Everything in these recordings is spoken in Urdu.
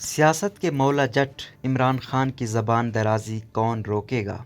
سیاست کے مولا جٹ عمران خان کی زبان درازی کون روکے گا؟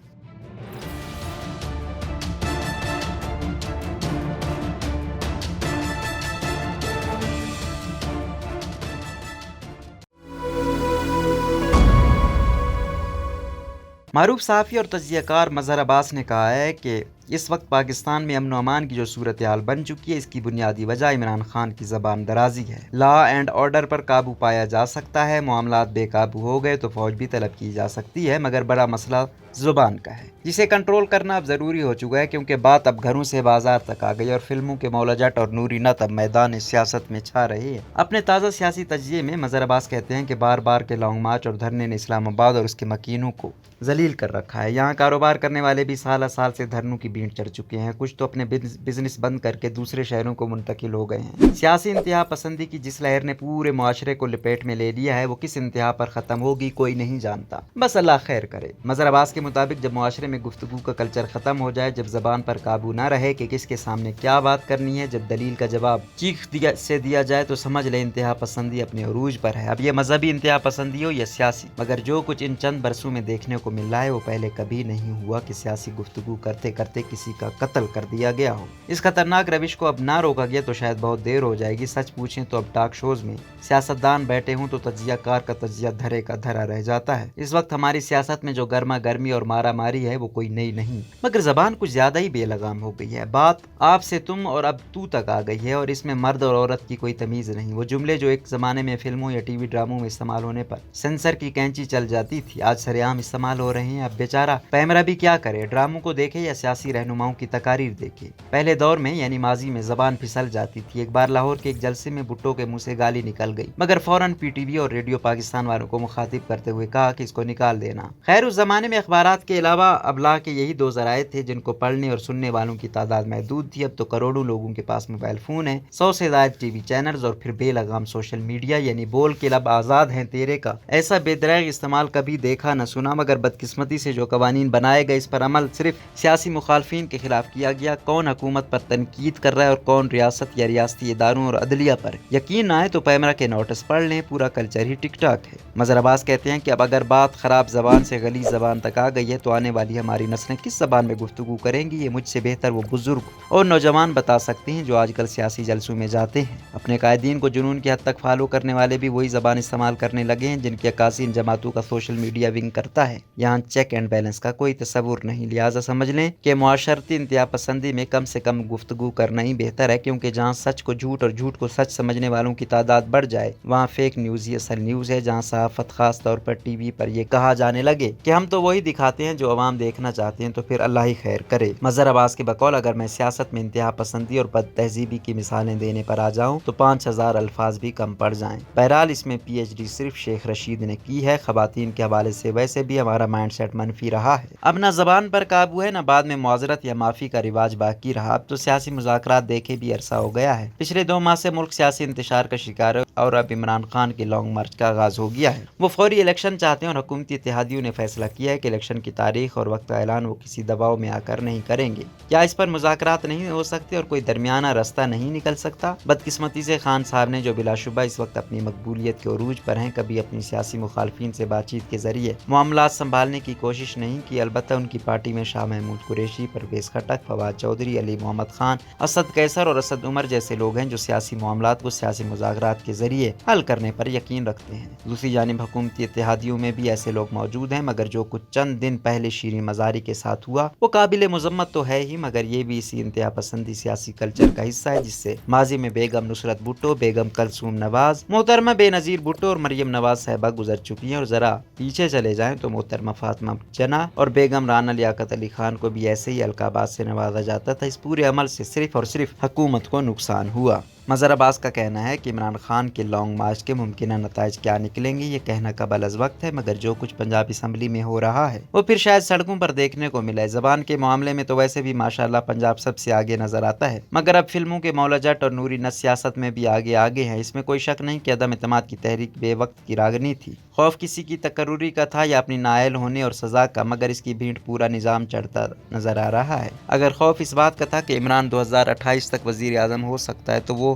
معروف صحافی اور تجزیہ کار مظہر عباس نے کہا ہے کہ اس وقت پاکستان میں امن و امان کی جو صورتحال بن چکی ہے، اس کی بنیادی وجہ عمران خان کی زبان درازی ہے۔ لا اینڈ آرڈر پر قابو پایا جا سکتا ہے، معاملات بے قابو ہو گئے تو فوج بھی طلب کی جا سکتی ہے، مگر بڑا مسئلہ زبان کا ہے، جسے کنٹرول کرنا اب ضروری ہو چکا ہے، کیونکہ بات اب گھروں سے بازار تک آ گئی اور فلموں کے مولا جٹ اور نوری نت اب میدان سیاست میں چھا رہے ہیں۔ اپنے تازہ سیاسی تجزیے میں مظہر عباس کہتے ہیں کہ بار بار کے لانگ مارچ اور دھرنے نے اسلام آباد اور اس کے مکینوں کو ذلیل کر رکھا ہے۔ یہاں کاروبار کرنے والے بھی سالہ سال سے دھرنوں کی بھینٹ چڑھ چکے ہیں، کچھ تو اپنے بزنس بند کر کے دوسرے شہروں کو منتقل ہو گئے ہیں۔ سیاسی انتہا پسندی کی جس لہر نے پورے معاشرے کو لپیٹ میں لے لیا ہے، وہ کس انتہا پر ختم ہوگی کوئی نہیں جانتا، بس اللہ خیر کرے۔ مظہر عباس کے مطابق جب معاشرے میں گفتگو کا کلچر ختم ہو جائے، جب زبان پر قابو نہ رہے کہ کس کے سامنے کیا بات کرنی ہے، جب دلیل کا جواب چیخ سے دیا جائے، تو سمجھ لیں انتہا پسندی اپنے عروج پر ہے۔ اب یہ مذہبی انتہا پسندی ہو یا سیاسی، مگر جو کچھ ان چند برسوں میں دیکھنے کو مل رہا ہے، وہ پہلے کبھی نہیں ہوا کہ سیاسی گفتگو کرتے کرتے کسی کا قتل کر دیا گیا ہو۔ اس خطرناک روش کو اب نہ روکا گیا تو شاید بہت دیر ہو جائے گی۔ سچ پوچھیں تو اب ٹاک شوز میں سیاستدان بیٹھے ہوں تو تجزیہ کار کا تجزیہ دھرے کا دھرا رہ جاتا ہے۔ اس وقت ہماری سیاست میں جو گرما گرمی اور مارا ماری ہے، وہ کوئی نئی نہیں، مگر زبان کچھ زیادہ ہی بے لگام ہو گئی ہے۔ بات آپ سے تم اور اب تو تک آ گئی ہے اور اس میں مرد اور عورت کی کوئی تمیز نہیں۔ وہ جملے جو ایک زمانے میں فلموں یا ٹی وی ڈراموں میں استعمال ہونے پر سینسر کی کینچی چل جاتی تھی، آج سرے عام استعمال ہو رہے ہیں۔ اب بیچارہ پیمرا بھی کیا کرے، ڈراموں کو دیکھے یا سیاسی رہنماؤں کی تقاریر دیکھے۔ پہلے دور میں یعنی ماضی میں زبان پھسل جاتی تھی۔ ایک بار لاہور کے ایک جلسے میں بھٹو کے منہ سے گالی نکل گئی، مگر فوراً پی ٹی وی اور ریڈیو پاکستان والوں کو مخاطب کرتے ہوئے کہا کہ اس کو نکال دینا۔ خیر، اس زمانے میں اخبارات کے علاوہ ابلاغ کے یہی دو ذرائع تھے جن کو پڑھنے اور سننے والوں کی تعداد محدود تھی۔ اب تو کروڑوں لوگوں کے پاس موبائل فون ہیں، 100 سے زائد ٹی وی چینلز اور پھر بے لگام سوشل میڈیا، یعنی بول کے لب آزاد ہیں تیرے کا ایسا بے دریغ استعمال کبھی دیکھا نہ سنا، مگر بدقسمتی سے جو قوانین بنائے گئے اس پر عمل صرف سیاسی مخالفین کے خلاف کیا گیا۔ کون حکومت پر تنقید کر رہا ہے اور کون ریاست یا ریاستی اداروں اور عدلیہ پر۔ یقین نہ آئے تو پیمرا کے نوٹس پڑھ لیں، پورا کلچر ہی ٹک ٹاک ہے۔ مظہر عباس کہتے ہیں کہ اب اگر بات خراب زبان سے غلیظ زبان تک آ گئی ہے تو آنے والی ہماری نسلیں کس زبان میں گفتگو کریں گی، یہ مجھ سے بہتر وہ بزرگ اور نوجوان بتا سکتے ہیں جو آج کل سیاسی جلسوں میں جاتے ہیں۔ اپنے قائدین کو جنون کی حد تک فالو کرنے والے بھی وہی زبان استعمال کرنے لگے ہیں جن کی عکاسی ان جماعتوں کا سوشل میڈیا ونگ کرتا ہے۔ یہاں چیک اینڈ بیلنس کا کوئی تصور نہیں، لہٰذا سمجھ لیں کہ معاشرتی انتہا پسندی میں کم سے کم گفتگو کرنا ہی بہتر ہے، کیونکہ جہاں سچ کو جھوٹ اور جھوٹ کو سچ سمجھنے والوں کی تعداد بڑھ جائے، وہاں فیک نیوز ہی اصل نیوز ہے۔ جہاں صحافت خاص طور پر ٹی وی پر یہ کہا جانے لگے کہ ہم تو وہی دکھاتے ہیں جو عوام دیکھنا چاہتے ہیں، تو پھر اللہ ہی خیر کرے۔ مظہر عباس کے بقول اگر میں سیاست میں انتہا پسندی اور بد تہذیبی کی مثالیں دینے پر آ جاؤں تو 5000 الفاظ بھی کم پڑ جائیں۔ بہرحال اس میں پی ایچ ڈی صرف شیخ رشید نے کی ہے۔ خواتین کے حوالے سے ویسے بھی ہمارا مائنڈ سیٹ منفی رہا ہے، اب نہ زبان پر قابو ہے، نہ بعد میں معذرت یا معافی کا رواج باقی رہا۔ اب تو سیاسی مذاکرات دیکھے بھی عرصہ ہو گیا ہے۔ پچھلے 2 ماہ سے ملک سیاسی انتشار کا شکار ہے اور اب عمران خان کے لانگ مارچ کا آغاز ہو گیا ہے۔ وہ فوری الیکشن چاہتے ہیں اور حکومتی اتحادیوں نے فیصلہ کیا ہے کہ الیکشن کی تاریخ اور وقت کا اعلان وہ کسی دباؤ میں آ کر نہیں کریں گے۔ کیا اس پر مذاکرات نہیں ہو سکتے اور کوئی درمیانہ راستہ نہیں نکل سکتا؟ بدقسمتی سے خان صاحب نے جو بلا شبہ اس وقت اپنی مقبولیت کے عروج پر ہیں، کبھی اپنی سیاسی مخالفین سے بات چیت کے ذریعے معاملات سنبھالنے کی کوشش نہیں کی۔ البتہ ان کی پارٹی میں شاہ محمود قریشی، پرویز خٹک، فواد چودھری، علی محمد خان، اسد قیصر اور اسد عمر جیسے لوگ ہیں جو سیاسی معاملات کو سیاسی مذاکرات کے ذریعے حل کرنے پر یقین رکھتے ہیں۔ دوسری جانب حکومتی اتحادیوں میں بھی ایسے لوگ موجود ہیں، مگر جو کچھ چند دن پہلے شیریں مزاری کے ساتھ ہوا وہ قابل مذمت تو ہے ہی، مگر یہ بھی اسی انتہا پسندی سیاسی کلچر کا حصہ ہے جس سے ماضی میں بیگم نصرت بھٹو، بیگم کلثوم نواز، محترمہ بے نظیر بھٹو اور مریم نواز صاحبہ گزر چکی ہیں، اور ذرا پیچھے چلے جائیں تو محترمہ فاطمہ جناح اور بیگم رانا لیاقت علی خان کو بھی ایسے ہی القابات سے نوازا جاتا تھا۔ اس پورے عمل سے صرف اور صرف حکومت کو نقصان ہوا۔ مظہر عباس کا کہنا ہے کہ عمران خان کے لانگ مارچ کے ممکنہ نتائج کیا نکلیں گے یہ کہنا قبل از وقت ہے، مگر جو کچھ پنجاب اسمبلی میں ہو رہا ہے وہ پھر شاید سڑکوں پر دیکھنے کو ملا ہے۔ زبان کے معاملے میں تو ویسے بھی ماشاءاللہ پنجاب سب سے آگے نظر آتا ہے، مگر اب فلموں کے مولا جٹ اور نوری نت سیاست میں بھی آگے ہیں۔ اس میں کوئی شک نہیں کہ عدم اعتماد کی تحریک بے وقت کی راگنی تھی، خوف کسی کی تقرری کا تھا یا اپنی نائل ہونے اور سزا کا، مگر اس کی بھینٹ پورا نظام چڑھتا نظر آ رہا ہے۔ اگر خوف اس بات کا تھا کہ عمران 2028 تک وزیر اعظم ہو سکتا ہے تو وہ